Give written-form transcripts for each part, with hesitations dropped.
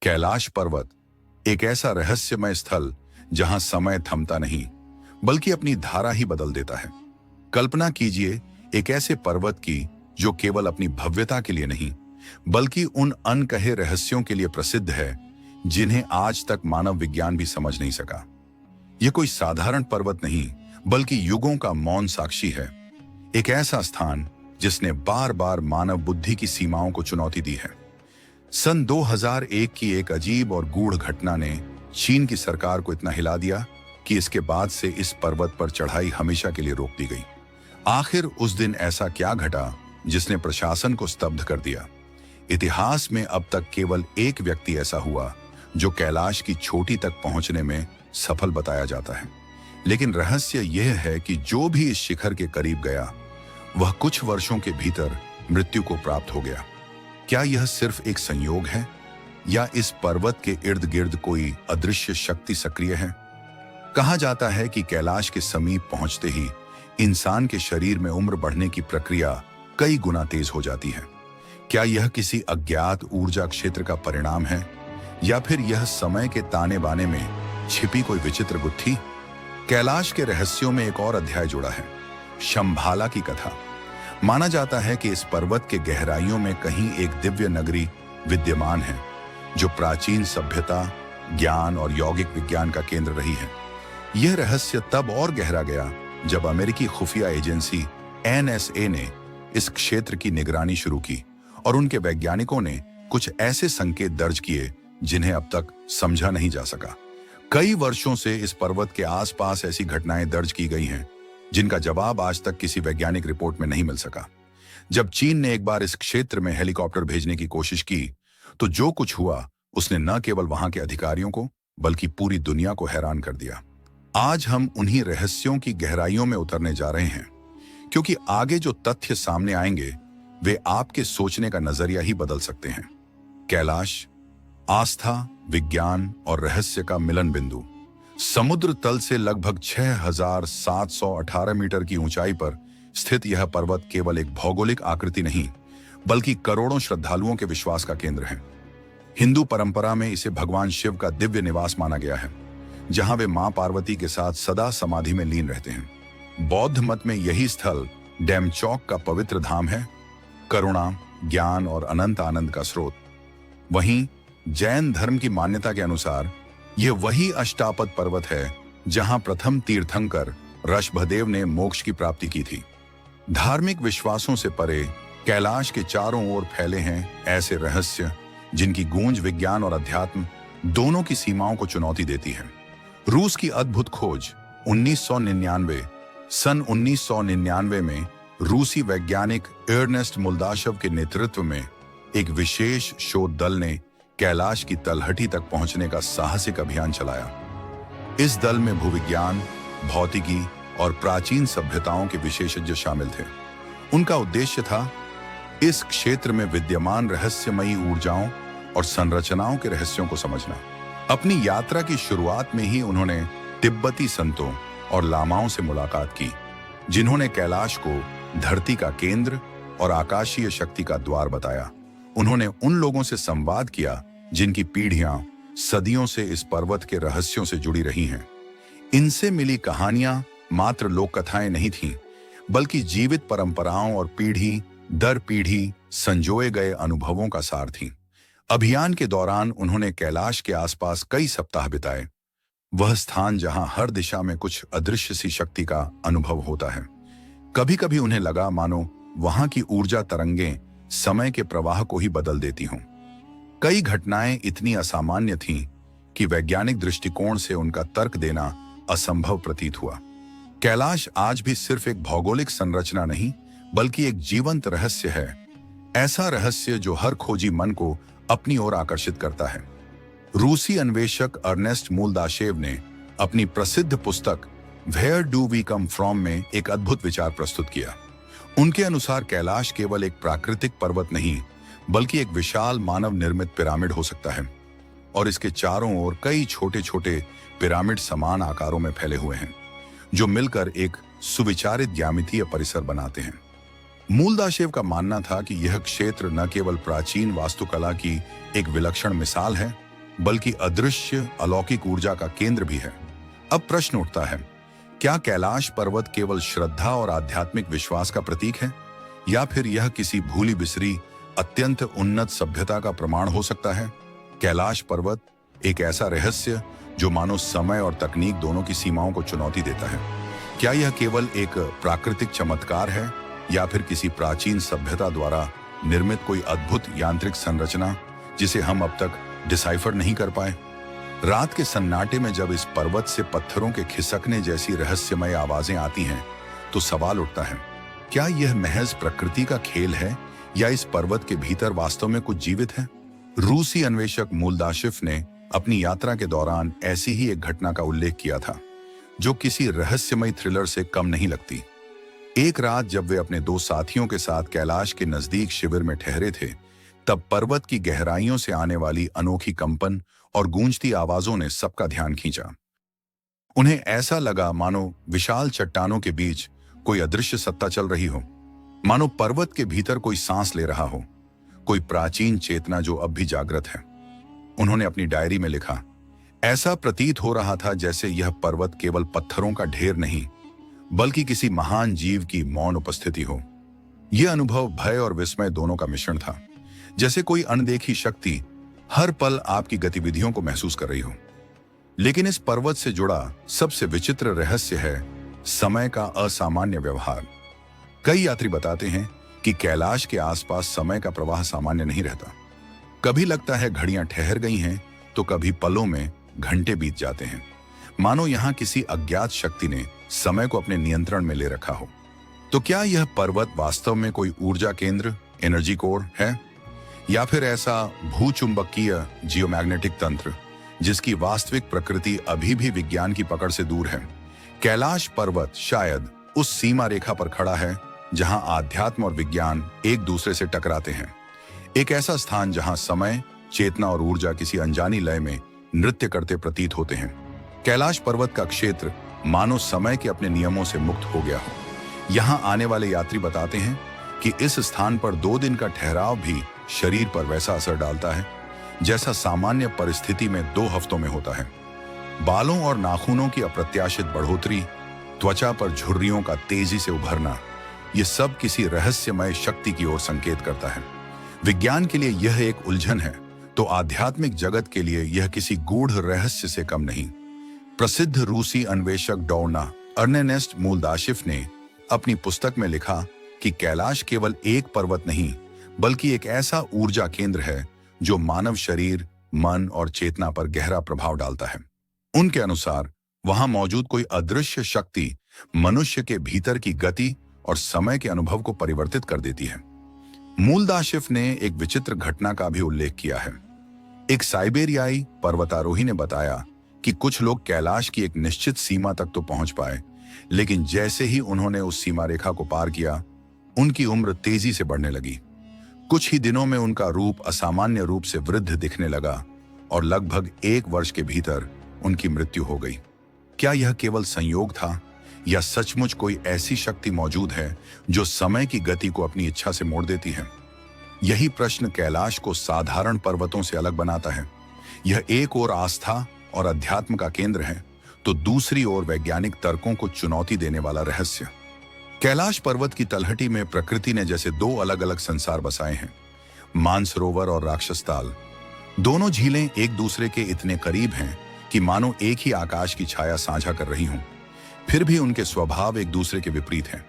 कैलाश पर्वत एक ऐसा रहस्यमय स्थल जहां समय थमता नहीं बल्कि अपनी धारा ही बदल देता है। कल्पना कीजिए एक ऐसे पर्वत की जो केवल अपनी भव्यता के लिए नहीं बल्कि उन अनकहे रहस्यों के लिए प्रसिद्ध है जिन्हें आज तक मानव विज्ञान भी समझ नहीं सका। यह कोई साधारण पर्वत नहीं बल्कि युगों का मौन साक्षी है। एक ऐसा स्थान जिसने बार बार मानव बुद्धि की सीमाओं को चुनौती दी है। सन 2001 की एक अजीब और गूढ़ घटना ने चीन की सरकार को इतना हिला दिया कि इसके बाद से इस पर्वत पर चढ़ाई हमेशा के लिए रोक दी गई। आखिर उस दिन ऐसा क्या घटा जिसने प्रशासन को स्तब्ध कर दिया? इतिहास में अब तक केवल एक व्यक्ति ऐसा हुआ जो कैलाश की चोटी तक पहुंचने में सफल बताया जाता है। लेकिन रहस्य यह है कि जो भी इस शिखर के करीब गया वह कुछ वर्षों के भीतर मृत्यु को प्राप्त हो गया। क्या यह सिर्फ एक संयोग है या इस पर्वत के इर्द गिर्द कोई अदृश्य शक्ति सक्रिय है? कहा जाता है कि कैलाश के समीप पहुंचते ही इंसान के शरीर में उम्र बढ़ने की प्रक्रिया कई गुना तेज हो जाती है। क्या यह किसी अज्ञात ऊर्जा क्षेत्र का परिणाम है या फिर यह समय के ताने बाने में छिपी कोई विचित्र गुत्थी? कैलाश के रहस्यों में एक और अध्याय जुड़ा है, शंभाला की कथा। माना जाता है कि इस पर्वत के गहराइयों में कहीं एक दिव्य नगरी विद्यमान है जो प्राचीन सभ्यता, ज्ञान और यौगिक विज्ञान का केंद्र रही है। यह रहस्य तब और गहरा गया जब अमेरिकी खुफिया एजेंसी NSA ने इस क्षेत्र की निगरानी शुरू की और उनके वैज्ञानिकों ने कुछ ऐसे संकेत दर्ज किए जिन्हें अब तक समझा नहीं जा सका। कई वर्षों से इस पर्वत के आसपास ऐसी घटनाएं दर्ज की गई हैं जिनका जवाब आज तक किसी वैज्ञानिक रिपोर्ट में नहीं मिल सका। जब चीन ने एक बार इस क्षेत्र में हेलीकॉप्टर भेजने की कोशिश की तो जो कुछ हुआ उसने न केवल वहां के अधिकारियों को बल्कि पूरी दुनिया को हैरान कर दिया। आज हम उन्हीं रहस्यों की गहराइयों में उतरने जा रहे हैं क्योंकि आगे जो तथ्य सामने आएंगे वे आपके सोचने का नजरिया ही बदल सकते हैं। कैलाश आस्था, विज्ञान और रहस्य का मिलन बिंदु। समुद्र तल से लगभग 6718 मीटर की ऊंचाई पर स्थित यह पर्वत केवल एक भौगोलिक आकृति नहीं बल्कि करोड़ों श्रद्धालुओं के विश्वास का केंद्र है। हिंदू परंपरा में इसे भगवान शिव का दिव्य निवास माना गया है जहां वे मां पार्वती के साथ सदा समाधि में लीन रहते हैं। बौद्ध मत में यही स्थल डैमचौक का पवित्र धाम है, करुणा, ज्ञान और अनंत आनंद का स्रोत। वहीं जैन धर्म की मान्यता के अनुसार यह वही अष्टापद पर्वत है जहां प्रथम तीर्थंकर ऋषभदेव ने मोक्ष की प्राप्ति की थी। धार्मिक विश्वासों से परे कैलाश के चारों ओर फैले हैं ऐसे रहस्य जिनकी गूंज विज्ञान और अध्यात्म दोनों की सीमाओं को चुनौती देती है। रूस की अद्भुत खोज 1999। सन 1999 में रूसी वैज्ञानिक अर्नेस्ट मोल्दाशव के नेतृत्व में एक विशेष शोध दल ने कैलाश की तलहटी तक पहुंचने का साहसिक अभियान चलाया। इस दल में भूविज्ञान, भौतिकी और प्राचीन सभ्यताओं के विशेषज्ञ शामिल थे। उनका उद्देश्य था इस क्षेत्र में विद्यमान रहस्यमयी ऊर्जाओं और संरचनाओं के रहस्यों को समझना। अपनी यात्रा की शुरुआत में ही उन्होंने तिब्बती संतों और लामाओं से मुलाकात की जिन्होंने कैलाश को धरती का केंद्र और आकाशीय शक्ति का द्वार बताया। उन्होंने उन लोगों से संवाद किया जिनकी पीढ़ियां सदियों से इस पर्वत के रहस्यों से जुड़ी रही हैं। इनसे मिली कहानियां मात्र लोक कथाएं नहीं थीं बल्कि जीवित परंपराओं और पीढ़ी दर पीढ़ी संजोए गए अनुभवों का सार थीं। अभियान के दौरान उन्होंने कैलाश के आसपास कई सप्ताह बिताए, वह स्थान जहां हर दिशा में कुछ अदृश्य सी शक्ति का अनुभव होता है। कभी कभी उन्हें लगा मानो वहां की ऊर्जा तरंगें समय के प्रवाह को ही बदल देती हों। कई घटनाएं इतनी असामान्य थीं कि वैज्ञानिक दृष्टिकोण से उनका तर्क देना असंभव प्रतीत हुआ। कैलाश आज भी सिर्फ एक भौगोलिक संरचना नहीं बल्कि एक जीवंत रहस्य है, ऐसा रहस्य जो हर खोजी मन को अपनी ओर आकर्षित करता है। रूसी अन्वेषक अर्नेस्ट मोल्दाशेव ने अपनी प्रसिद्ध पुस्तक where do we come from में एक अद्भुत विचार प्रस्तुत किया। उनके अनुसार कैलाश केवल एक प्राकृतिक पर्वत नहीं बल्कि एक विशाल मानव निर्मित पिरामिड हो सकता है और इसके चारों ओर कई छोटे छोटे पिरामिड समान आकारों में फैले हुए हैं जो मिलकर एक सुविचारित ज्यामितीय परिसर बनाते हैं। मूलदाशेव का मानना था कि यह क्षेत्र न केवल प्राचीन वास्तुकला की एक विलक्षण मिसाल है बल्कि अदृश्य अलौकिक ऊर्जा का केंद्र भी है। अब प्रश्न उठता है, क्या कैलाश पर्वत केवल श्रद्धा और आध्यात्मिक विश्वास का प्रतीक है, या फिर यह किसी भूली बिसरी अत्यंत उन्नत सभ्यता का प्रमाण हो सकता है? कैलाश पर्वत एक ऐसा रहस्य जो मानो समय और तकनीक दोनों की सीमाओं को चुनौती देता है। क्या यह केवल एक प्राकृतिक चमत्कार है, या फिर किसी प्राचीन सभ्यता द्वारा निर्मित कोई अद्भुत यांत्रिक संरचना जिसे हम अब तक डिसाइफर नहीं कर पाए? रात के सन्नाटे में जब इस पर्वत से पत्थरों के खिसकने जैसी रहस्यमय आवाजें आती हैं, तो सवाल उठता है, क्या यह महज प्रकृति का खेल है, या इस पर्वत के भीतर वास्तव में कुछ जीवित है? रूसी अन्वेषक मूलदाशिफ ने अपनी यात्रा के दौरान ऐसी ही एक घटना का उल्लेख किया था, जो किसी रहस्यमय थ्रिलर से कम नहीं लगती। एक रात जब वे अपने दो साथियों के साथ कैलाश के नजदीक शिविर में ठहरे थे, तब पर्वत की गहराइयों से आने वाली अनोखी कंपन और गूंजती आवाजों ने सबका ध्यान खींचा। उन्हें ऐसा लगा मानो विशाल चट्टानों के बीच कोई अदृश्य सत्ता चल रही हो, मानो पर्वत के भीतर कोई सांस ले रहा हो, कोई प्राचीन चेतना जो अब भी जागृत है। उन्होंने अपनी डायरी में लिखा, ऐसा प्रतीत हो रहा था जैसे यह पर्वत केवल पत्थरों का ढेर नहीं, बल्कि किसी महान जीव की मौन उपस्थिति हो। यह अनुभव भय और विस्मय दोनों का मिश्रण था, जैसे कोई अनदेखी शक्ति हर पल आपकी गतिविधियों को महसूस कर रही हो। लेकिन इस पर्वत से जुड़ा सबसे विचित्र रहस्य है समय का असामान्य व्यवहार। कई यात्री बताते हैं कि कैलाश के आसपास समय का प्रवाह सामान्य नहीं रहता। कभी लगता है घड़ियां ठहर गई हैं, तो कभी पलों में घंटे बीत जाते हैं, मानो यहां किसी अज्ञात शक्ति ने समय को अपने नियंत्रण में ले रखा हो। तो क्या यह पर्वत वास्तव में कोई ऊर्जा केंद्र, एनर्जी कोर है, या फिर ऐसा भूचुंबकीय जियोमैग्नेटिक तंत्र जिसकी वास्तविक प्रकृति अभी भी विज्ञान की पकड़ से दूर है? कैलाश पर्वत शायद उस सीमा रेखा पर खड़ा है जहां आध्यात्म और विज्ञान एक दूसरे से टकराते हैं। एक ऐसा स्थान जहां समय, चेतना और ऊर्जा किसी अनजानी लय में नृत्य करते प्रतीत होते हैं। कैलाश पर्वत का क्षेत्र मानो समय के अपने नियमों से मुक्त हो गया हो। यहां आने वाले यात्री बताते हैं कि इस स्थान पर 2 दिन का ठहराव भी शरीर पर वैसा असर डालता है जैसा सामान्य परिस्थिति में 2 हफ्तों में होता है। बालों और नाखूनों की अप्रत्याशित बढ़ोतरी, त्वचा पर झुर्रियों का तेजी से उभरना, ये सब किसी रहस्यमय शक्ति की ओर संकेत करता है। विज्ञान के लिए यह एक उलझन है, तो आध्यात्मिक जगत के लिए यह किसी गूढ़ रहस्य से कम नहीं। प्रसिद्ध रूसी अन्वेषक डोर्ना अर्नेनेस्ट मूलदाशिफ ने अपनी पुस्तक में लिखा कि कैलाश केवल एक पर्वत नहीं, बल्कि एक ऐसा ऊर्जा केंद्र है जो मानव शरीर, मन और चेतना पर गहरा प्रभाव डालता है। उनके अनुसार वहां मौजूद कोई अदृश्य शक्ति मनुष्य के भीतर की गति और समय के अनुभव को परिवर्तित कर देती है। मूलदाशिफ ने एक विचित्र घटना का भी उल्लेख किया है। एक साइबेरियाई पर्वतारोही ने बताया कि कुछ लोग कैलाश की एक निश्चित सीमा तक तो पहुंच पाए, लेकिन जैसे ही उन्होंने उस सीमा रेखा को पार किया, उनकी उम्र तेजी से बढ़ने लगी। कुछ ही दिनों में उनका रूप असामान्य रूप से वृद्ध दिखने लगा और लगभग 1 वर्ष के भीतर उनकी मृत्यु हो गई। क्या यह केवल संयोग था, या सचमुच कोई ऐसी शक्ति मौजूद है जो समय की गति को अपनी इच्छा से मोड़ देती है? यही प्रश्न कैलाश को साधारण पर्वतों से अलग बनाता है। यह एक ओर आस्था और अध्यात्म का केंद्र है, तो दूसरी ओर वैज्ञानिक तर्कों को चुनौती देने वाला रहस्य। कैलाश पर्वत की तलहटी में प्रकृति ने जैसे 2 अलग अलग संसार बसाए हैं, मानसरोवर और राक्षसताल। दोनों झीलें एक दूसरे के इतने करीब हैं कि मानो एक ही आकाश की छाया साझा कर रही हों। फिर भी उनके स्वभाव एक दूसरे के विपरीत हैं,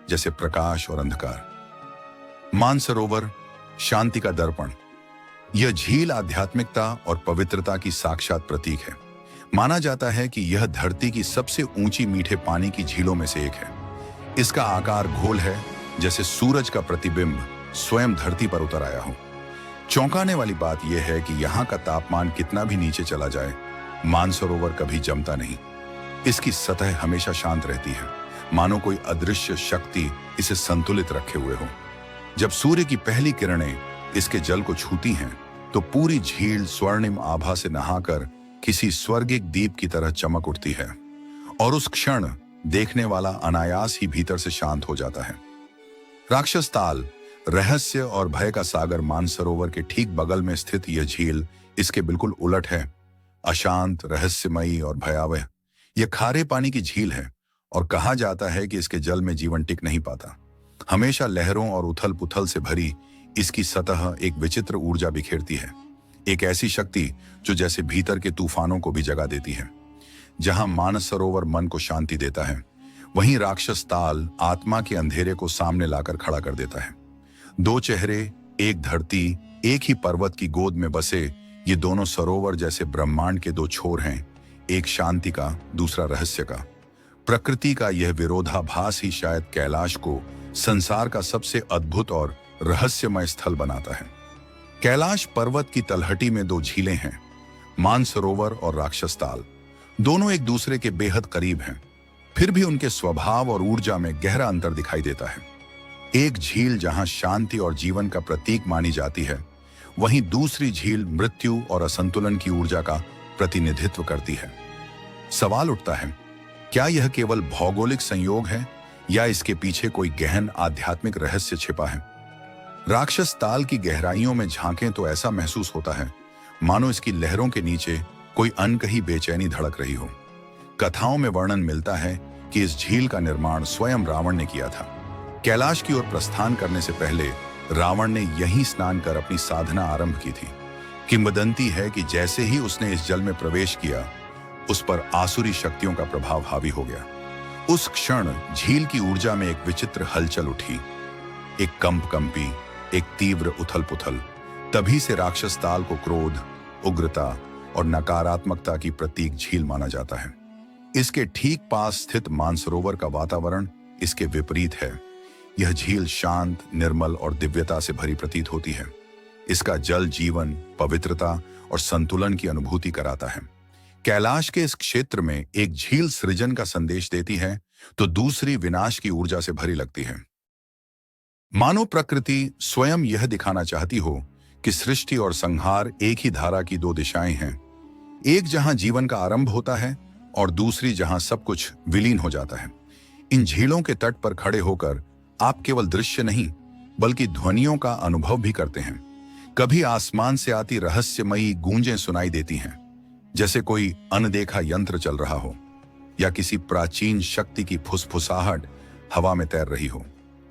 जैसे प्रकाश और अंधकार। मानसरोवर शांति का दर्पण। यह झील आध्यात्मिकता और पवित्रता की साक्षात प्रतीक है। माना जाता है कि यह धरती की सबसे ऊंची मीठे पानी की झीलों में से एक है। इसका आकार गोल है, जैसे सूरज का प्रतिबिंब स्वयं धरती पर उतर आया हो। चौंकाने वाली बात यह है कि यहाँ का तापमान कितना भी नीचे चला जाए, मानसरोवर कभी जमता नहीं। इसकी सतह हमेशा शांत रहती है, मानो कोई अदृश्य शक्ति इसे संतुलित रखे हुए हो। जब सूर्य की पहली किरणें इसके जल को छूती हैं, तो पूरी झील स्वर्णिम आभा से नहाकर किसी स्वर्गिक दीप की तरह चमक उठती है, और उस क्षण देखने वाला अनायास ही भीतर से शांत हो जाता है। राक्षसताल रहस्य और भय का सागर मानसरोवर के ठीक बगल में स्थित यह झील इसके बिल्कुल उलट है, अशांत, रहस्यमयी और भयावह। यह खारे पानी की झील है और कहा जाता है कि इसके जल में जीवन टिक नहीं पाता। हमेशा लहरों और उथल पुथल से भरी इसकी सतह एक विचित्र ऊर्जा बिखेरती है, एक ऐसी शक्ति जो जैसे भीतर के तूफानों को भी जगा देती है। जहां मानस सरोवर मन को शांति देता है, वहीं राक्षस ताल आत्मा के अंधेरे को सामने लाकर खड़ा कर देता है। दो चेहरे, एक धरती, एक ही पर्वत की गोद में बसे ये दोनों सरोवर जैसे ब्रह्मांड के दो छोर हैं, एक शांति का, दूसरा रहस्य का। प्रकृति का यह विरोधाभास ही शायद कैलाश को संसार का सबसे अद्भुत और रहस्यमय स्थल बनाता है। कैलाश पर्वत की तलहटी में दो झीलें हैं, मानसरोवर और राक्षस ताल। दोनों एक दूसरे के बेहद करीब हैं, फिर भी उनके स्वभाव और ऊर्जा में गहरा अंतर दिखाई देता है। एक झील जहां शांति और जीवन का प्रतीक मानी जाती है, वहीं दूसरी झील मृत्यु और असंतुलन की ऊर्जा का प्रतिनिधित्व करती है। सवाल उठता है, क्या यह केवल भौगोलिक संयोग है या इसके पीछे कोई गहन आध्यात्मिक रहस्य छिपा है? राक्षस ताल की गहराइयों में झांकें तो ऐसा महसूस होता है मानो इसकी लहरों के नीचे कोई अनकही बेचैनी धड़क रही हो। कथाओं में वर्णन मिलता है कि इस झील का निर्माण स्वयं रावण ने किया था। कैलाश की ओर प्रस्थान करने से पहले रावण ने यहीं स्नान कर अपनी साधना आरंभ की थी। किंवदंती है कि जैसे ही उसने इस जल में प्रवेश किया, उस पर आसुरी शक्तियों का प्रभाव हावी हो गया। उस क्षण झील की ऊर्जा में एक विचित्र हलचल उठी, एक कंपी, एक तीव्र उथल पुथल। तभी से राक्षस ताल को क्रोध, उग्रता और नकारात्मकता की प्रतीक झील माना जाता है। इसके ठीक पास स्थित मानसरोवर का वातावरण इसके विपरीत है। यह झील शांत, निर्मल और दिव्यता से भरी प्रतीत होती है। इसका जल जीवन, पवित्रता और संतुलन की अनुभूति कराता है। कैलाश के इस क्षेत्र में एक झील सृजन का संदेश देती है तो दूसरी विनाश की ऊर्जा से भरी लगती है। मानो प्रकृति स्वयं यह दिखाना चाहती हो कि सृष्टि और संहार एक ही धारा की दो दिशाएं हैं, एक जहां जीवन का आरंभ होता है और दूसरी जहां सब कुछ विलीन हो जाता है। इन झीलों के तट पर खड़े होकर आप केवल दृश्य नहीं बल्कि ध्वनियों का अनुभव भी करते हैं। कभी आसमान से आती रहस्यमयी गूंजें सुनाई देती हैं, जैसे कोई अनदेखा यंत्र चल रहा हो या किसी प्राचीन शक्ति की फुसफुसाहट हवा में तैर रही हो।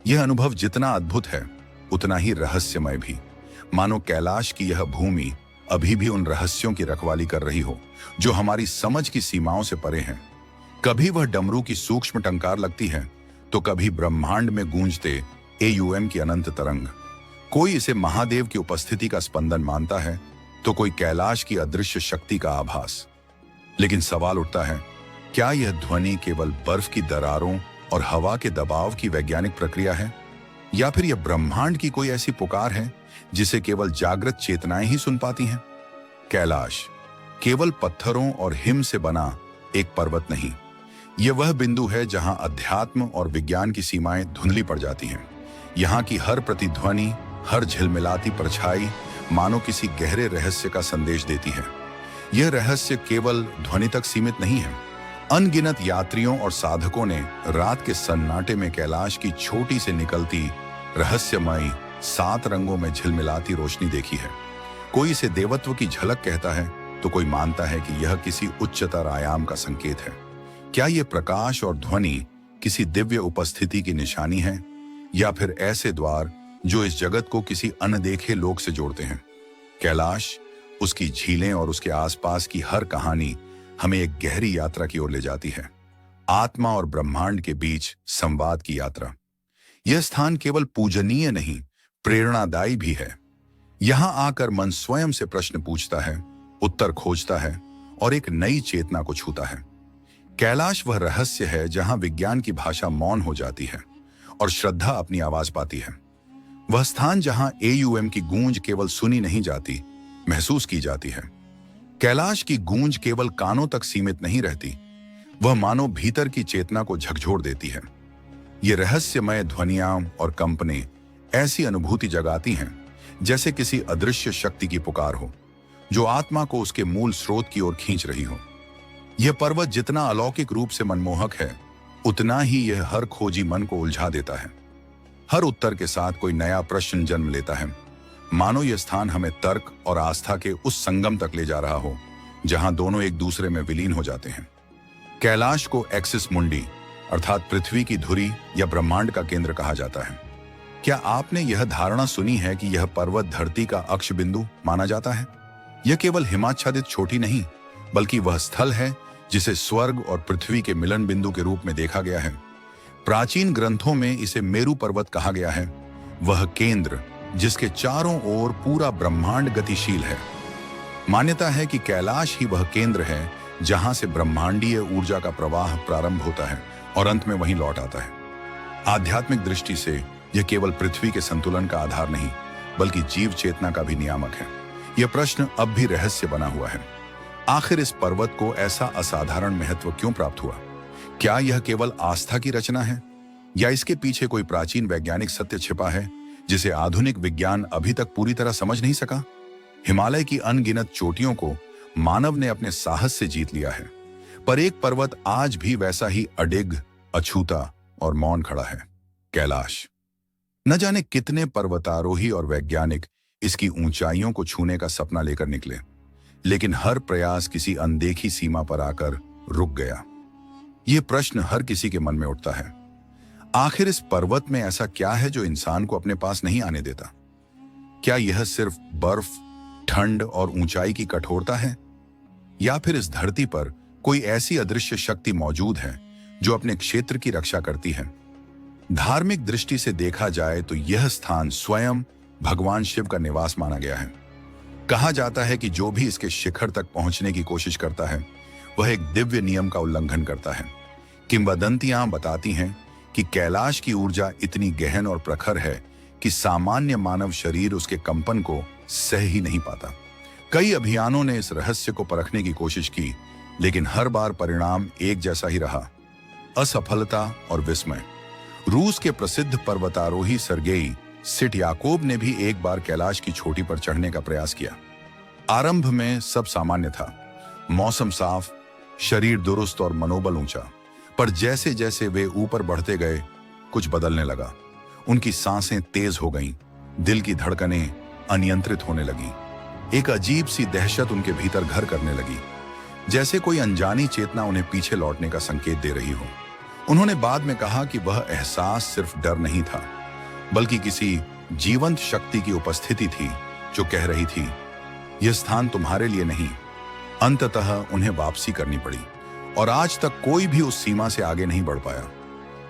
यह अनुभव जितना अद्भुत है उतना ही रहस्यमय भी। मानो कैलाश की यह भूमि अभी भी उन रहस्यों की रखवाली कर रही हो जो हमारी समझ की सीमाओं से परे हैं। कभी वह डमरू की सूक्ष्म टंकार लगती है तो कभी ब्रह्मांड में गूंजते AUM की अनंत तरंग। कोई इसे महादेव की उपस्थिति का स्पंदन मानता है तो कोई कैलाश की अदृश्य शक्ति का आभास। लेकिन सवाल उठता है, क्या यह ध्वनि केवल बर्फ की दरारों और हवा के दबाव की वैज्ञानिक प्रक्रिया है, या फिर यह ब्रह्मांड की कोई ऐसी पुकार है जिसे केवल जागृत चेतनाएं ही सुन पाती हैं? कैलाश केवल पत्थरों और हिम से बना एक पर्वत नहीं, यह वह बिंदु है जहां अध्यात्म और विज्ञान की सीमाएं धुंधली पड़ जाती हैं। यहाँ की हर प्रतिध्वनि, हर झिलमिलाती परछाई मानो किसी गहरे रहस्य का संदेश देती है। यह रहस्य केवल ध्वनि तक सीमित नहीं है। अनगिनत यात्रियों और साधकों ने रात के सन्नाटे में कैलाश की छोटी से निकलती रहस्यमयी 7 रंगों में झिलमिलाती रोशनी देखी है। कोई इसे देवत्व की झलक कहता है तो कोई मानता है कि यह किसी उच्चतर आयाम का संकेत है। क्या यह प्रकाश और ध्वनि किसी दिव्य उपस्थिति की निशानी है, या फिर ऐसे द्वार जो इस जगत को किसी अनदेखे लोक से जोड़ते हैं? कैलाश, उसकी झीलें और उसके आसपास की हर कहानी हमें एक गहरी यात्रा की ओर ले जाती है, आत्मा और ब्रह्मांड के बीच संवाद की यात्रा। यह स्थान केवल पूजनीय नहीं, प्रेरणादायी भी है। यहां आकर मन स्वयं से प्रश्न पूछता है, उत्तर खोजता है और एक नई चेतना को छूता है। कैलाश वह रहस्य है जहां विज्ञान की भाषा मौन हो जाती है और श्रद्धा अपनी आवाज पाती है। वह स्थान जहां AUM की गूंज केवल सुनी नहीं जाती, महसूस की जाती है। कैलाश की गूंज केवल कानों तक सीमित नहीं रहती, वह मानो भीतर की चेतना को झकझोर देती है। ये रहस्यमय ध्वनियां और कंपने ऐसी अनुभूति जगाती हैं जैसे किसी अदृश्य शक्ति की पुकार हो, जो आत्मा को उसके मूल स्रोत की ओर खींच रही हो। यह पर्वत जितना अलौकिक रूप से मनमोहक है, उतना ही यह हर खोजी मन को उलझा देता है। हर उत्तर के साथ कोई नया प्रश्न जन्म लेता है, मानो यह स्थान हमें तर्क और आस्था के उस संगम तक ले जा रहा हो जहां दोनों एक दूसरे में विलीन हो जाते हैं। कैलाश को एक्सिस मुंडी अर्थात पृथ्वी की धुरी या ब्रह्मांड का केंद्र कहा जाता है। क्या आपने यह धारणा सुनी है कि यह पर्वत धरती का अक्ष बिंदु माना जाता है? यह केवल हिमाच्छादित चोटी नहीं, बल्कि वह स्थल है जिसे स्वर्ग और पृथ्वी के मिलन बिंदु के रूप में देखा गया है। प्राचीन ग्रंथों में इसे मेरु पर्वत कहा गया है, वह केंद्र जिसके चारों ओर पूरा ब्रह्मांड गतिशील है। मान्यता है कि कैलाश ही वह केंद्र है जहां से ब्रह्मांडीय ऊर्जा का प्रवाह प्रारंभ होता है और अंत में वहीं लौट आता है। आध्यात्मिक दृष्टि से यह केवल पृथ्वी के संतुलन का आधार नहीं, बल्कि जीव चेतना का भी नियामक है। यह प्रश्न अब भी रहस्य बना हुआ है। आखिर इस पर्वत को ऐसा असाधारण महत्व क्यों प्राप्त हुआ? क्या यह केवल आस्था की रचना है, या इसके पीछे कोई प्राचीन वैज्ञानिक सत्य छिपा है जिसे आधुनिक विज्ञान अभी तक पूरी तरह समझ नहीं सका? हिमालय की अनगिनत चोटियों को मानव ने अपने साहस से जीत लिया है, पर एक पर्वत आज भी वैसा ही अडिग, अछूता और मौन खड़ा है, कैलाश। न जाने कितने पर्वतारोही और वैज्ञानिक इसकी ऊंचाइयों को छूने का सपना लेकर निकले, लेकिन हर प्रयास किसी अनदेखी सीमा पर आकर रुक गया। यह प्रश्न हर किसी के मन में उठता है, आखिर इस पर्वत में ऐसा क्या है जो इंसान को अपने पास नहीं आने देता? क्या यह सिर्फ बर्फ, ठंड और ऊंचाई की कठोरता है, या फिर इस धरती पर कोई ऐसी अदृश्य शक्ति मौजूद है जो अपने क्षेत्र की रक्षा करती है? धार्मिक दृष्टि से देखा जाए तो यह स्थान स्वयं भगवान शिव का निवास माना गया है। कहा जाता है कि जो भी इसके शिखर तक पहुंचने की कोशिश करता है वह एक दिव्य नियम का उल्लंघन करता है। किंवदंतियां बताती हैं कि कैलाश की ऊर्जा इतनी गहन और प्रखर है कि सामान्य मानव शरीर उसके कंपन को सह ही नहीं पाता। कई अभियानों ने इस रहस्य को परखने की कोशिश की, लेकिन हर बार परिणाम एक जैसा ही रहा, असफलता और विस्मय। रूस के प्रसिद्ध पर्वतारोही सर्गेई सिटयाकोव ने भी एक बार कैलाश की चोटी पर चढ़ने का प्रयास किया। आरंभ में सब सामान्य था, मौसम साफ, शरीर दुरुस्त और मनोबल ऊंचा, पर जैसे जैसे वे ऊपर बढ़ते गए कुछ बदलने लगा। उनकी सांसें तेज हो गईं, दिल की धड़कनें अनियंत्रित होने लगी। एक अजीब सी दहशत उनके भीतर घर करने लगी, जैसे कोई अनजानी चेतना उन्हें पीछे लौटने का संकेत दे रही हो। उन्होंने बाद में कहा कि वह एहसास सिर्फ डर नहीं था, बल्कि किसी जीवंत शक्ति की उपस्थिति थी जो कह रही थी, यह स्थान तुम्हारे लिए नहीं। अंततः उन्हें वापसी करनी पड़ी और आज तक कोई भी उस सीमा से आगे नहीं बढ़ पाया।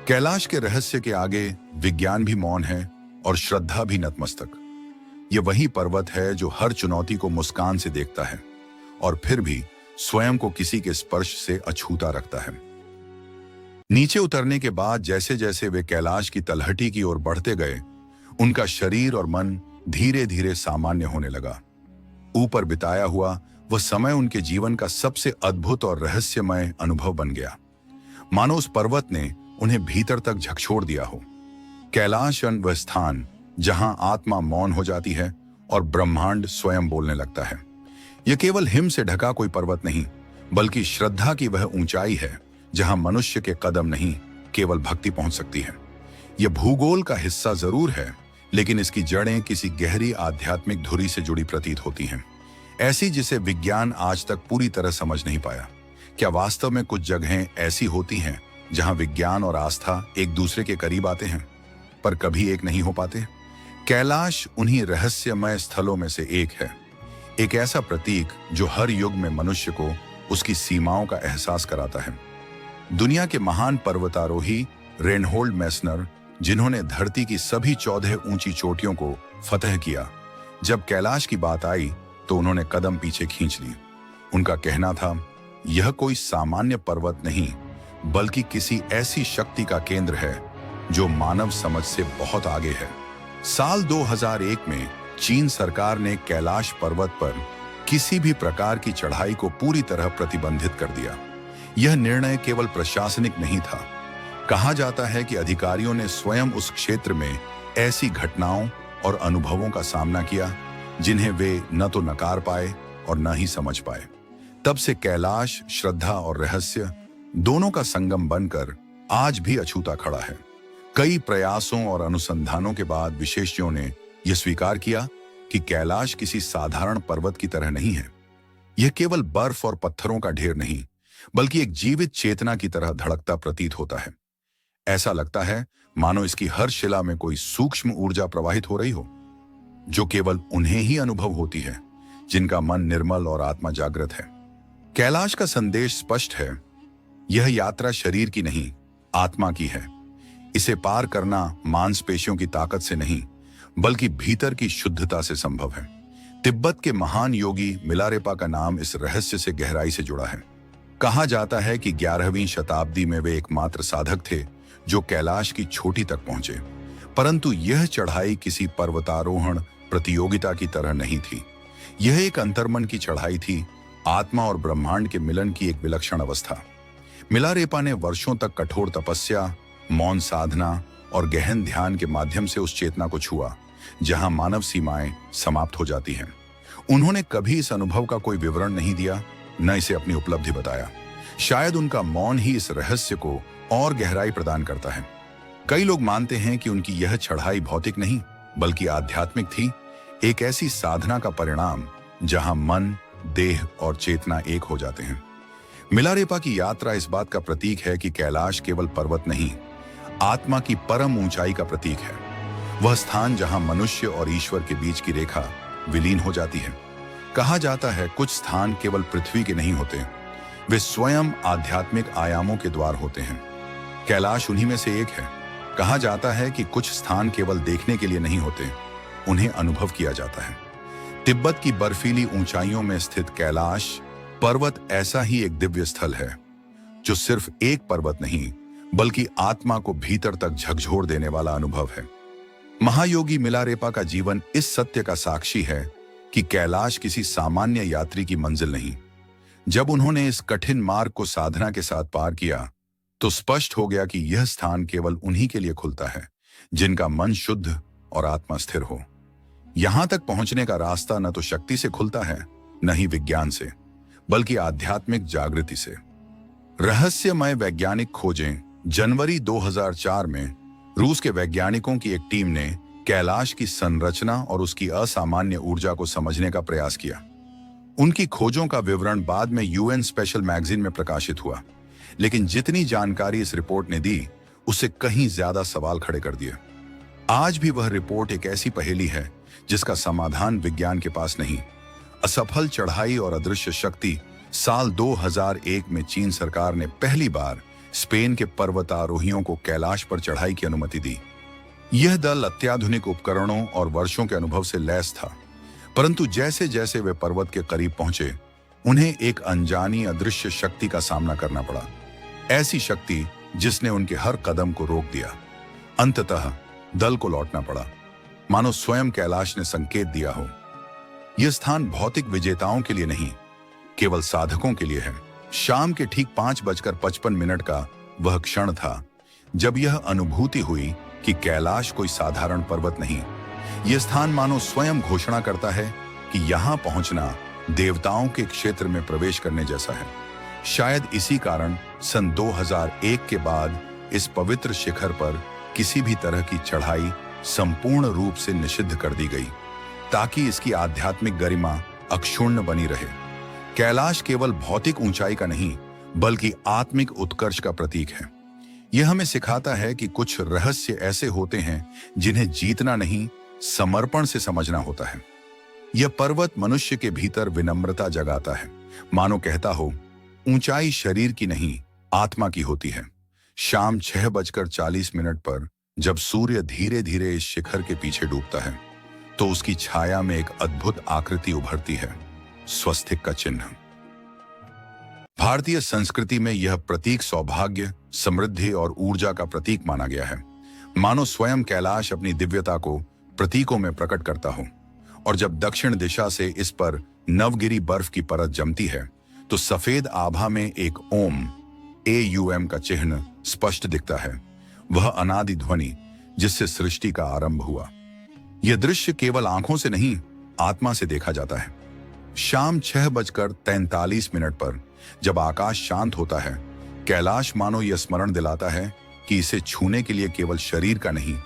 कैलाश के रहस्य के आगे विज्ञान भी मौन है और श्रद्धा भी नतमस्तक। यह वही पर्वत है जो हर चुनौती को मुस्कान से देखता है और फिर भी स्वयं को किसी के स्पर्श से अछूता रखता है। नीचे उतरने के बाद जैसे जैसे वे कैलाश की तलहटी की ओर बढ़ते गए, उनका शरीर और मन धीरे धीरे सामान्य होने लगा। ऊपर बिताया हुआ वह समय उनके जीवन का सबसे अद्भुत और रहस्यमय अनुभव बन गया, मानो उस पर्वत ने उन्हें भीतर तक झकझोर दिया हो। कैलाश वह स्थान जहां आत्मा मौन हो जाती है और ब्रह्मांड स्वयं बोलने लगता है। यह केवल हिम से ढका कोई पर्वत नहीं, बल्कि श्रद्धा की वह ऊंचाई है जहां मनुष्य के कदम नहीं, केवल भक्ति पहुंच सकती है। यह भूगोल का हिस्सा जरूर है, लेकिन इसकी जड़ें किसी गहरी आध्यात्मिक धुरी से जुड़ी प्रतीत होती हैं, ऐसी जिसे विज्ञान आज तक पूरी तरह समझ नहीं पाया। क्या वास्तव में कुछ जगहें ऐसी होती हैं जहां विज्ञान और आस्था एक दूसरे के करीब आते हैं, पर कभी एक नहीं हो पाते? कैलाश उन्हीं रहस्यमय स्थलों में से एक है, एक ऐसा प्रतीक जो हर युग में मनुष्य को उसकी सीमाओं का एहसास कराता है। दुनिया के महान पर्वतारोही रेनहोल्ड मैस्नर, जिन्होंने धरती की सभी 14 ऊंची चोटियों को फतह किया, जब कैलाश की बात आई तो उन्होंने कदम पीछे खींच ली। उनका कहना था, यह कोई सामान्य पर्वत नहीं, बल्कि किसी ऐसी शक्ति का केंद्र है जो मानव समझ से बहुत आगे है। साल 2001 में चीन सरकार ने कैलाश पर्वत पर किसी भी प्रकार की चढ़ाई को पूरी तरह प्रतिबंधित कर दिया। यह निर्णय केवल प्रशासनिक नहीं था। कहा जाता है कि अधिकारियों ने स्वयं उस क्षेत्र में ऐसी घटनाओं और अनुभवों का सामना किया जिन्हें वे न तो नकार पाए और न ही समझ पाए। तब से कैलाश श्रद्धा और रहस्य दोनों का संगम बनकर आज भी अछूता खड़ा है। कई प्रयासों और अनुसंधानों के बाद विशेषज्ञों ने यह स्वीकार किया कि कैलाश किसी साधारण पर्वत की तरह नहीं है। यह केवल बर्फ और पत्थरों का ढेर नहीं, बल्कि एक जीवित चेतना की तरह धड़कता प्रतीत होता है। ऐसा लगता है मानो इसकी हर शिला में कोई सूक्ष्म ऊर्जा प्रवाहित हो रही हो, जो केवल उन्हें ही अनुभव होती है जिनका मन निर्मल और आत्मा जागृत है। कैलाश का संदेश स्पष्ट है, यह यात्रा शरीर की नहीं, आत्मा की है। इसे पार करना मांसपेशियों की ताकत से नहीं, बल्कि भीतर की शुद्धता से संभव है। तिब्बत के महान योगी मिलारेपा का नाम इस रहस्य से गहराई से जुड़ा है। कहा जाता है कि 11वीं शताब्दी में वे एकमात्र साधक थे जो कैलाश की चोटी तक पहुंचे, परंतु यह चढ़ाई किसी पर्वतारोहण प्रतियोगिता की तरह नहीं थी। यह एक अंतर्मन की चढ़ाई थी, आत्मा और ब्रह्मांड के मिलन की एक विलक्षण अवस्था। मिलारेपा ने वर्षों तक कठोर तपस्या, मौन साधना और गहन ध्यान के माध्यम से उस चेतना को छुआ जहां मानव सीमाएं समाप्त हो जाती हैं। उन्होंने कभी इस अनुभव का कोई विवरण नहीं दिया, न इसे अपनी उपलब्धि बताया। शायद उनका मौन ही इस रहस्य को और गहराई प्रदान करता है। कई लोग मानते हैं कि उनकी यह चढ़ाई भौतिक नहीं, बल्कि आध्यात्मिक थी, एक ऐसी साधना का परिणाम जहां मन, देह और चेतना एक हो जाते हैं। मिलारेपा की यात्रा इस बात का प्रतीक है कि कैलाश केवल पर्वत नहीं, आत्मा की परम ऊंचाई का प्रतीक है। वह स्थान जहां मनुष्य और ईश्वर के बीच की रेखा विलीन हो जाती है। कहा जाता है कुछ स्थान केवल पृथ्वी के नहीं होते, वे स्वयं आध्यात्मिक आयामों के द्वार होते हैं। कैलाश उन्हीं में से एक है। कहा जाता है कि कुछ स्थान केवल देखने के लिए नहीं होते, उन्हें अनुभव किया जाता है। तिब्बत की बर्फीली ऊंचाइयों में स्थित कैलाश पर्वत ऐसा ही एक दिव्य स्थल है, जो सिर्फ एक पर्वत नहीं, बल्कि आत्मा को भीतर तक झकझोर देने वाला अनुभव है। महायोगी मिलारेपा का जीवन इस सत्य का साक्षी है कि कैलाश किसी सामान्य यात्री की मंजिल नहीं। जब उन्होंने इस कठिन मार्ग को साधना के साथ पार किया, तो स्पष्ट हो गया कि यह स्थान केवल उन्हीं के लिए खुलता है जिनका मन शुद्ध और आत्मा स्थिर हो। यहां तक पहुंचने का रास्ता न तो शक्ति से खुलता है, न ही विज्ञान से, बल्कि आध्यात्मिक जागृति से। रहस्यमय वैज्ञानिक खोजें। जनवरी 2004 में रूस के वैज्ञानिकों की एक टीम ने कैलाश की संरचना और उसकी असामान्य ऊर्जा को समझने का प्रयास किया। उनकी खोजों का विवरण बाद में यूएन स्पेशल मैगजीन में प्रकाशित हुआ, लेकिन जितनी जानकारी इस रिपोर्ट ने दी, उससे कहीं ज्यादा सवाल खड़े कर दिए। आज भी वह रिपोर्ट एक ऐसी पहेली है जिसका समाधान विज्ञान के पास नहीं। असफल चढ़ाई और अदृश्य शक्ति। साल 2001 में चीन सरकार ने पहली बार स्पेन के पर्वतारोहियों को कैलाश पर चढ़ाई की अनुमति दी। यह दल अत्याधुनिक उपकरणों और वर्षों के अनुभव से लैस था, परंतु जैसे जैसे वे पर्वत के करीब पहुंचे, उन्हें एक अनजानी अदृश्य शक्ति का सामना करना पड़ा। ऐसी शक्ति जिसने उनके हर कदम को रोक दिया। अंततः दल को लौटना पड़ा, मानो स्वयं कैलाश ने संकेत दिया हो। यह स्थान भौतिक विजेताओं के लिए नहीं, केवल साधकों के लिए है। शाम के ठीक 5:55 का वह क्षण था जब यह अनुभूति हुई कि कैलाश कोई साधारण पर्वत नहीं। यह स्थान मानो स्वयं घोषणा करता है कि यहां पहुंचना देवताओं के क्षेत्र में प्रवेश करने जैसा है। शायद इसी कारण सन 2001 के बाद इस पवित्र शिखर पर किसी भी तरह की चढ़ाई संपूर्ण रूप से निषिद्ध कर दी गई, ताकि इसकी आध्यात्मिक गरिमा अक्षुण्ण बनी रहे। कैलाश केवल भौतिक ऊंचाई का नहीं, बल्कि आत्मिक उत्कर्ष का प्रतीक है। यह हमें सिखाता है कि कुछ रहस्य ऐसे होते हैं जिन्हें जीतना नहीं, समर्पण से समझना होता है। यह पर्वत मनुष्य के भीतर विनम्रता जगाता है, मानो कहता हो, ऊंचाई शरीर की नहीं, आत्मा की होती है। शाम 6:40 पर जब सूर्य धीरे धीरे इस शिखर के पीछे डूबता है, तो उसकी छाया में एक अद्भुत आकृति उभरती है, स्वस्तिक का चिन्ह। भारतीय संस्कृति में यह प्रतीक सौभाग्य, समृद्धि और ऊर्जा का प्रतीक माना गया है, मानो स्वयं कैलाश अपनी दिव्यता को प्रतीकों में प्रकट करता हो। और जब दक्षिण दिशा से इस पर नवगिरी बर्फ की परत जमती है, तो सफेद आभा में एक ओम AUM का चिन्ह स्पष्ट दिखता है, वह अनादि ध्वनि जिससे सृष्टि का आरंभ हुआ। यह दृश्य केवल आंखों से नहीं, आत्मा से देखा जाता है। शाम 6:43 पर जब आकाश शांत होता है, कैलाश मानो यह स्मरण दिलाता है कि इसे छूने के लिए केवल शरीर का नहीं,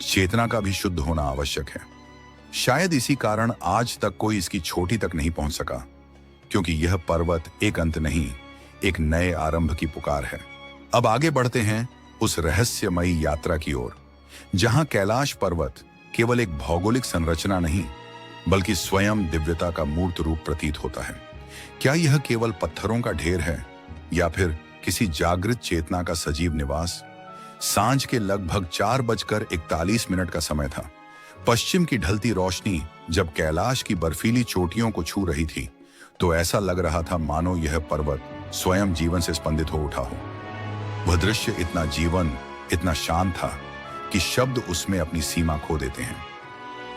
चेतना का भी शुद्ध होना आवश्यक है। शायद इसी कारण आज तक कोई इसकी चोटी तक नहीं पहुंच सका, क्योंकि यह पर्वत एक अंत नहीं, एक नए आरंभ की पुकार है। अब आगे बढ़ते हैं उस रहस्यमयी यात्रा की ओर, जहां कैलाश पर्वत केवल एक भौगोलिक संरचना नहीं, बल्कि स्वयं दिव्यता का मूर्त रूप प्रतीत होता है। क्या यह केवल पत्थरों का ढेर है, या फिर किसी जागृत चेतना का सजीव निवास? सांझ के लगभग 4:41 का समय था। पश्चिम की ढलती रोशनी जब कैलाश की बर्फीली चोटियों को छू रही थी, तो ऐसा लग रहा था मानो यह पर्वत स्वयं जीवन से स्पंदित हो उठा हो। वह दृश्य इतना जीवन, इतना शांत था कि शब्द उसमें अपनी सीमा खो देते हैं।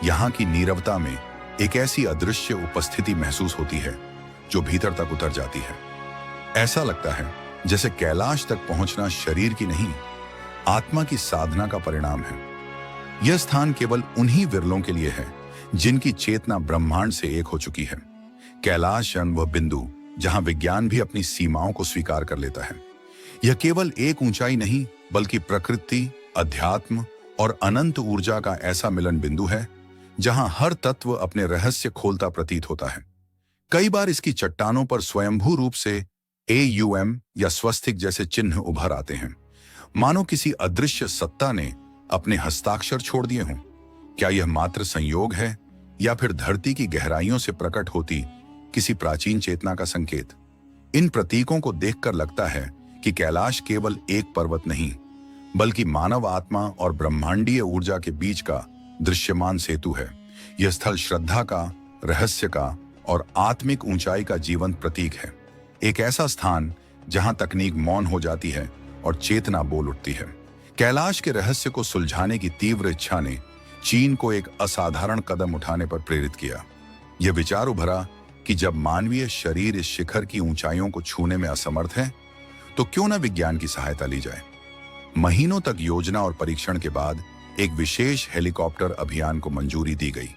यहाँ की नीरवता में एक ऐसी अदृश्य उपस्थिति महसूस होती है जो भीतर तक उतर जाती है। ऐसा लगता है जैसे कैलाश तक पहुंचना शरीर की नहीं, आत्मा की साधना का परिणाम है। यह स्थान केवल उन्हीं विरलों के लिए है जिनकी चेतना ब्रह्मांड से एक हो चुकी है। कैलाश वह बिंदु जहां विज्ञान भी अपनी सीमाओं को स्वीकार कर लेता है। यह केवल एक ऊंचाई नहीं, बल्कि प्रकृति, अध्यात्म और अनंत ऊर्जा का ऐसा मिलन बिंदु है जहां हर तत्व अपने रहस्य खोलता प्रतीत होता है। कई बार इसकी चट्टानों पर स्वयंभू रूप से AUM या स्वस्तिक जैसे चिन्ह उभर आते हैं, मानो किसी अदृश्य सत्ता ने अपने हस्ताक्षर छोड़ दिए हों। क्या यह मात्र संयोग है, या फिर धरती की गहराइयों से प्रकट होती किसी प्राचीन चेतना का संकेत? इन प्रतीकों को देखकर लगता है कि कैलाश केवल एक पर्वत नहीं, बल्कि मानव आत्मा और ब्रह्मांडीय ऊर्जा के बीच का दृश्यमान सेतु है। यह स्थल श्रद्धा का, रहस्य का और आत्मिक ऊंचाई का जीवंत प्रतीक है। एक ऐसा स्थान जहां तकनीक मौन हो जाती है और चेतना बोल उठती है। कैलाश के रहस्य को सुलझाने की तीव्र इच्छा ने चीन को एक असाधारण कदम उठाने पर प्रेरित किया। यह विचार उभरा कि जब मानवीय शरीर इस शिखर की ऊंचाइयों को छूने में असमर्थ है, तो क्यों न विज्ञान की सहायता ली जाए। महीनों तक योजना और परीक्षण के बाद एक विशेष हेलीकॉप्टर अभियान को मंजूरी दी गई।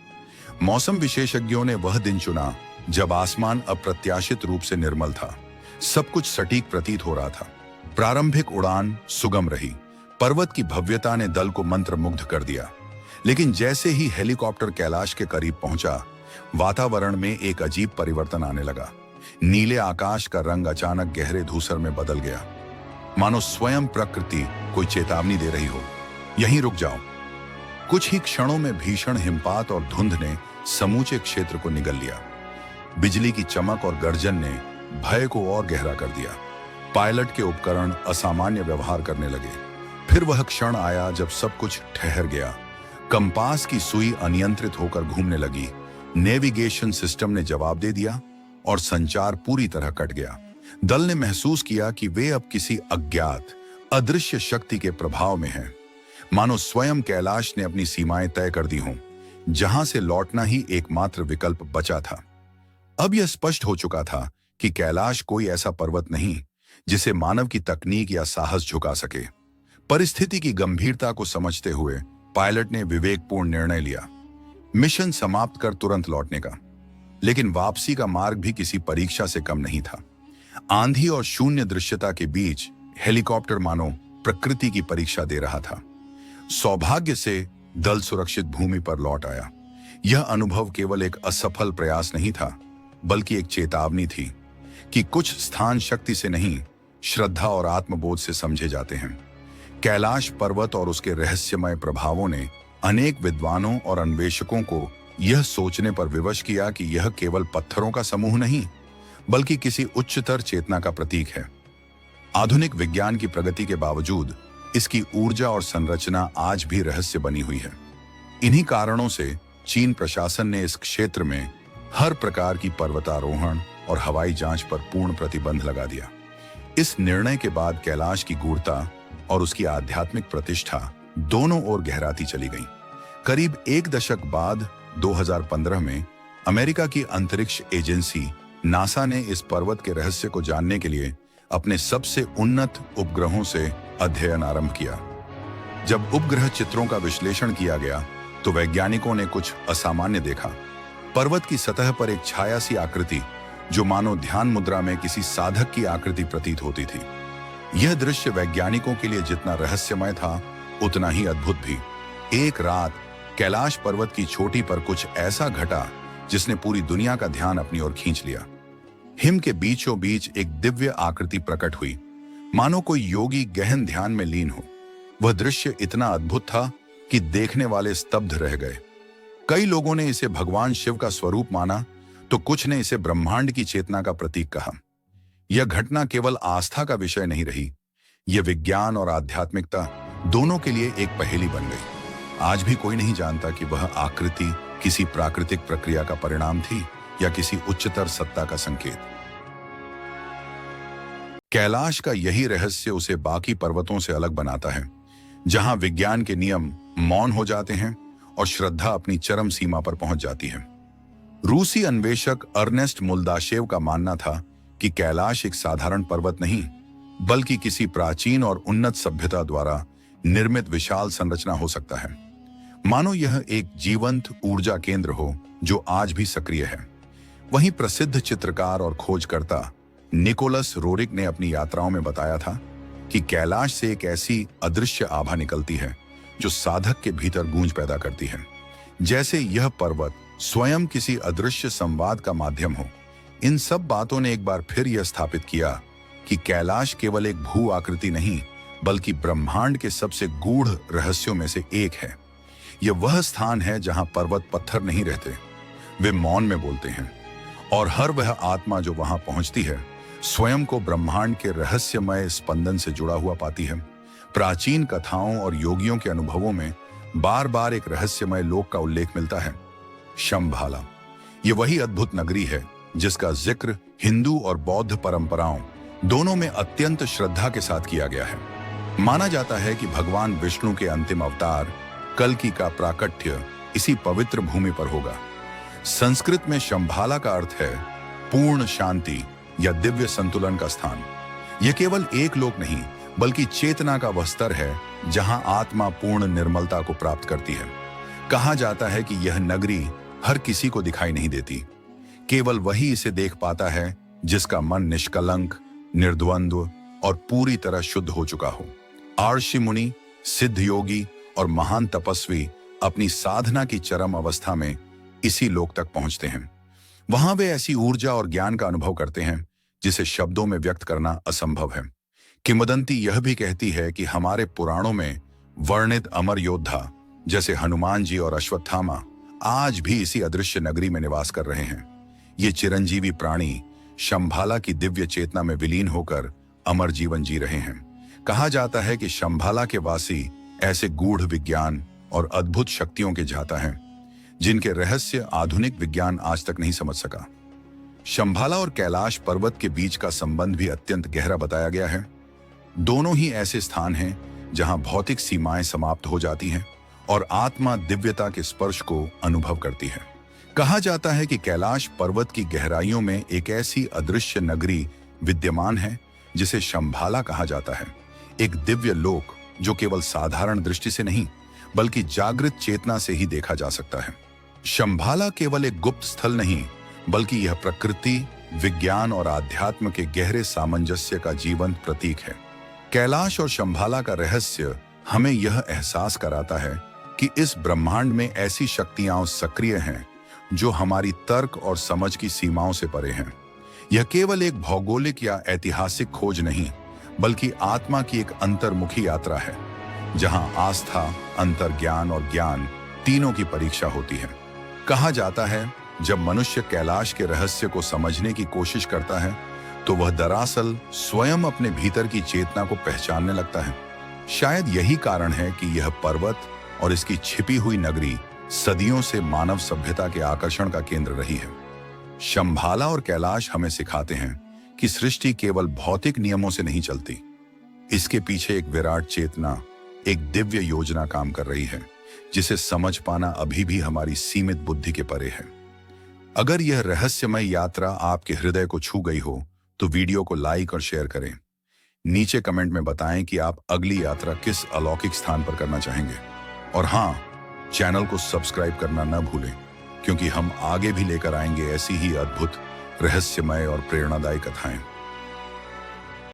मौसम विशेषज्ञों ने वह दिन चुना जब आसमान अप्रत्याशित रूप से निर्मल था। सब कुछ सटीक प्रतीत हो रहा था। प्रारंभिक उड़ान सुगम रही। पर्वत की भव्यता ने दल को मंत्रमुग्ध कर दिया। लेकिन जैसे ही हेलीकॉप्टर कैलाश के करीब पहुंचा, वातावरण में एक अजीब परिवर्तन आने लगा। नीले आकाश का रंग अचानक गहरे धूसर में बदल गया, मानो स्वयं प्रकृति कोई चेतावनी दे रही हो, यहीं रुक जाओ। कुछ ही क्षणों में भीषण हिमपात और धुंध ने समूचे क्षेत्र को निगल लिया। बिजली की चमक और गर्जन ने भय को और गहरा कर दिया। पायलट के उपकरण असामान्य व्यवहार करने लगे। फिर वह क्षण आया जब सब कुछ ठहर गया। कंपास की सुई अनियंत्रित होकर घूमने लगी। नेविगेशन सिस्टम ने जवाब दे दिया और संचार पूरी तरह कट गया। दल ने महसूस किया कि वे अब किसी अज्ञात, अदृश्य शक्ति के प्रभाव में हैं। मानो स्वयं कैलाश ने अपनी सीमाएं तय कर दी हों, जहां से लौटना ही एकमात्र विकल्प बचा था। अब यह स्पष्ट हो चुका था कि कैलाश कोई ऐसा पर्वत नहीं जिसे मानव की तकनीक या साहस झुका सके। परिस्थिति की गंभीरता को समझते हुए पायलट ने विवेकपूर्ण निर्णय लिया, मिशन समाप्त कर तुरंत लौटने का। लेकिन वापसी का मार्ग भी किसी परीक्षा से कम नहीं था। आंधी और शून्य दृश्यता के बीच हेलीकॉप्टर मानो प्रकृति की परीक्षा दे रहा था। सौभाग्य से दल सुरक्षित भूमि पर लौट आया। यह अनुभव केवल एक असफल प्रयास नहीं था, बल्कि एक चेतावनी थी कि कुछ स्थान शक्ति से नहीं, श्रद्धा और आत्मबोध से समझे जाते हैं। कैलाश पर्वत और उसके रहस्यमय प्रभावों ने अनेक विद्वानों और अन्वेषकों को यह सोचने पर विवश किया कि यह केवल पत्थरों का समूह नहीं, बल्कि किसी उच्चतर चेतना का प्रतीक है। आधुनिक विज्ञान की प्रगति के बावजूद इसकी ऊर्जा और संरचना आज भी रहस्य बनी हुई है। इन्हीं कारणों से चीन प्रशासन ने इस क्षेत्र में हर प्रकार की पर्वतारोहण और हवाई जांच पर पूर्ण प्रतिबंध लगा दिया। इस निर्णय के बाद कैलाश की गूढ़ता और उसकी आध्यात्मिक प्रतिष्ठा दोनों ओर गहराती चली गई। करीब एक दशक बाद 2015 में अमेरिका की अंतरिक्ष एजेंसी नासा ने इस पर्वत के रहस्य को जानने के लिए अपने सबसे उन्नत उपग्रहों से अध्ययन आरंभ किया। जब उपग्रह चित्रों का विश्लेषण किया गया तो वैज्ञानिकों ने कुछ असामान्य देखा। पर्वत की सतह पर एक छाया सी आकृति जो मानो ध्यान मुद्रा में किसी साधक की आकृति प्रतीत होती थी। यह दृश्य वैज्ञानिकों के लिए जितना रहस्यमय था, उतना ही अद्भुत भी। एक रात कैलाश पर्वत की चोटी पर कुछ ऐसा घटा जिसने पूरी दुनिया का ध्यान अपनी ओर खींच लिया। हिम के बीचों बीच एक दिव्य आकृति प्रकट हुई, मानो कोई योगी गहन ध्यान में लीन हो। वह दृश्य इतना अद्भुत था कि देखने वाले स्तब्ध रह गए। कई लोगों ने इसे भगवान शिव का स्वरूप माना, तो कुछ ने इसे ब्रह्मांड की चेतना का प्रतीक कहा। यह घटना केवल आस्था का विषय नहीं रही, यह विज्ञान और आध्यात्मिकता दोनों के लिए एक पहेली बन गई। आज भी कोई नहीं जानता कि वह आकृति किसी प्राकृतिक प्रक्रिया का परिणाम थी या किसी उच्चतर सत्ता का संकेत। कैलाश का यही रहस्य उसे बाकी पर्वतों से अलग बनाता है, जहां विज्ञान के नियम मौन हो जाते हैं और श्रद्धा अपनी चरम सीमा पर पहुंच जाती है। रूसी अन्वेषक अर्नेस्ट मुल्दाशेव का मानना था कि कैलाश एक साधारण पर्वत नहीं, बल्कि किसी प्राचीन और उन्नत सभ्यता द्वारा निर्मित विशाल संरचना हो सकता है। मानो यह एक जीवंत ऊर्जा केंद्र हो जो आज भी सक्रिय है। वहीं प्रसिद्ध चित्रकार और खोजकर्ता निकोलस रोरिक ने अपनी यात्राओं में बताया था कि कैलाश से एक ऐसी अदृश्य आभा निकलती है जो साधक के भीतर गूंज पैदा करती है, जैसे यह पर्वत स्वयं किसी अदृश्य संवाद का माध्यम हो। इन सब बातों ने एक बार फिर यह स्थापित किया कि कैलाश केवल एक भू आकृति नहीं, बल्कि ब्रह्मांड के सबसे गूढ़ रहस्यों में से एक है। यह वह स्थान है जहां पर्वत पत्थर नहीं रहते, वे मौन में बोलते हैं, और हर वह आत्मा जो वहां पहुंचती है स्वयं को ब्रह्मांड के रहस्यमय स्पंदन से जुड़ा हुआ पाती है। प्राचीन कथाओं और योगियों के अनुभवों में बार बार एक रहस्यमय लोक का उल्लेख मिलता है, शंभाला। ये वही अद्भुत नगरी है जिसका जिक्र हिंदू और बौद्ध परंपराओं दोनों में अत्यंत श्रद्धा के साथ किया गया है। माना जाता है कि भगवान विष्णु के अंतिम अवतार कल्कि का प्राकट्य इसी पवित्र भूमि पर होगा। संस्कृत में शंभाला का अर्थ है पूर्ण शांति या दिव्य संतुलन का स्थान। यह केवल एक लोक नहीं, बल्कि चेतना का वह स्तर है जहां आत्मा पूर्ण निर्मलता को प्राप्त करती है। कहा जाता है कि यह नगरी हर किसी को दिखाई नहीं देती, केवल वही इसे देख पाता है जिसका मन निष्कलंक, निर्द्वंद्व और पूरी तरह शुद्ध हो चुका हो। आर्षि मुनि, सिद्ध योगी और महान तपस्वी अपनी साधना की चरम अवस्था में इसी लोक तक पहुंचते हैं। वहां वे ऐसी ऊर्जा और ज्ञान का अनुभव करते हैं जिसे शब्दों में व्यक्त करना असंभव है। किंवदंती यह भी कहती है कि हमारे पुराणों में वर्णित अमर योद्धा जैसे हनुमान जी और अश्वत्थामा आज भी इसी अदृश्य नगरी में निवास कर रहे हैं। ये चिरंजीवी प्राणी शंभाला की दिव्य चेतना में विलीन होकर अमर जीवन जी रहे हैं। कहा जाता है कि शंभाला के वासी ऐसे गूढ़ विज्ञान और अद्भुत शक्तियों के जाता हैं जिनके रहस्य आधुनिक विज्ञान आज तक नहीं समझ सका। शंभाला और कैलाश पर्वत के बीच का संबंध भी अत्यंत गहरा बताया गया है। दोनों ही ऐसे स्थान हैं जहां भौतिक सीमाएं समाप्त हो जाती हैं और आत्मा दिव्यता के स्पर्श को अनुभव करती है। कहा जाता है कि कैलाश पर्वत की गहराइयों में एक ऐसी अदृश्य नगरी विद्यमान है जिसे शंभाला कहा जाता है, एक दिव्य लोक जो केवल साधारण दृष्टि से नहीं, बल्कि जागृत चेतना से ही देखा जा सकता है। शंभाला केवल एक गुप्त स्थल नहीं, बल्कि यह प्रकृति, विज्ञान और आध्यात्म के गहरे सामंजस्य का जीवंत प्रतीक है। कैलाश और शंभाला का रहस्य हमें यह एहसास कराता है कि इस ब्रह्मांड में ऐसी शक्तियां सक्रिय हैं जो हमारी तर्क और समझ की सीमाओं से परे हैं। यह केवल एक भौगोलिक या ऐतिहासिक खोज नहीं, बल्कि आत्मा की एक अंतर्मुखी यात्रा है, जहां आस्था, अंतर्ज्ञान और ज्ञान तीनों की परीक्षा होती है। कहा जाता है, जब मनुष्य कैलाश के रहस्य को समझने की कोशिश करता है, तो वह दरअसल स्वयं अपने भीतर की चेतना को पहचानने लगता है। शायद यही कारण है कि यह पर्वत और इसकी छिपी हुई नगरी सदियों से मानव सभ्यता के आकर्षण का केंद्र रही है। शंभाला और कैलाश हमें सिखाते हैं कि सृष्टि केवल भौतिक नियमों से नहीं चलती। इसके पीछे एक विराट चेतना, एक दिव्य योजना काम कर रही है, जिसे समझ पाना अभी भी हमारी सीमित बुद्धि के परे है। अगर यह रहस्यमय यात्रा आपके हृदय को छू गई हो, तो वीडियो को लाइक और शेयर करें। नीचे कमेंट में बताएं कि आप अगली यात्रा किस अलौकिक स्थान पर करना चाहेंगे। और हाँ, चैनल को सब्सक्राइब करना न भूलें, क्योंकि हम आगे भी लेकर आएंगे ऐसी ही अद्भुत, रहस्यमय और प्रेरणादायी कथाएं।